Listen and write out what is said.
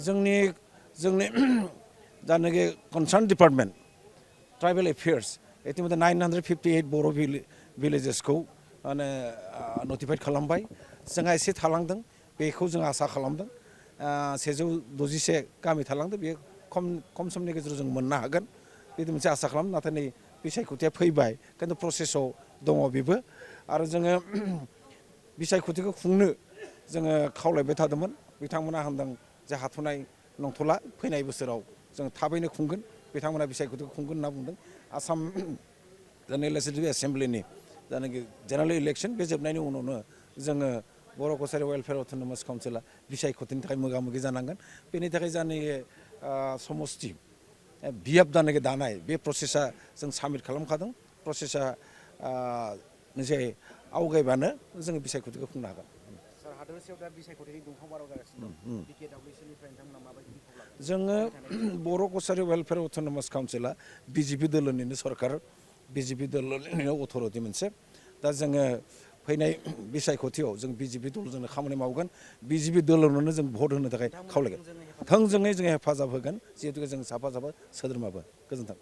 जोंनि जोंनि जानोखि कनसार्न डिपार्टमेन्ट ट्राइबेल एफेयार्स इतिमध्ये 958 बर' भिलेजेसखौ माने नटिफाइड खालामबाय जोंहा एसे थालांदों बेखौ जों आसा खालामदों 161 गामि थालांदों बे खम समनि गेजेराव जों मोननो हागोन बिदि मोनसे आसा खालाम नाथाय नै बिसायख'थिया फैबाय खिन्थु प्रसेसआव दङ बेबो आरो जोङो बिसायख'थिखौ खुंनो जोङो खावलायबाय थादोंमोन बिथांमोना होनदों जे हाथ'नाय नंथ'ला फैनाय बोसोराव जों थाबैनो खुंगोन बिथांमोना बिसायख'थिखौ खुंगोन होनना बुंदों आसाम लेजिस्लेटिभ एसेमब्लिनि जायनाखि जेनेरेल इलेक्सन बे जोबनायनि उनावनो जोङो बर' कसारि वेलफेयार अट'नमास काउन्सिला बिसायख'थिनि थाखाय मोगा मोगि जानांगोन बेनि थाखाय जानाखि समस्ति बियाब जानाखि दानाय बे प्रसेसा जों साबमिट खालामखादों प्रसेसा मोनसे आवगायबानो जोङो बिसायख'थिखौ खुंनो हागोन सार हादरसेयाव दा बिसायख'थिनि दुंहाव बाराव जागासिनो दं बिकेडब्लिउसिनिफ्राय नोंथांमोना माबायदि बिफाव लागोन जोङो बर' कसारि वेलफेयार अट'नमास काउन्सिला बिजेपि दोलोनिनो सरकार बिजेपि दोलोनिनो अथ'रिटि मोनसे दा जोङो फैनाय बिसायख'थियाव जों बिजेपि दलजोंनो खामानि मावगोन बिजेपि दोलोनोनो जों भट होनो थाखाय खावलायगोन थोंजोङै जोङो हेफाजाब होगोन जिहेतु जों साफा साफा सोद्रोमाबो गोजोन्थों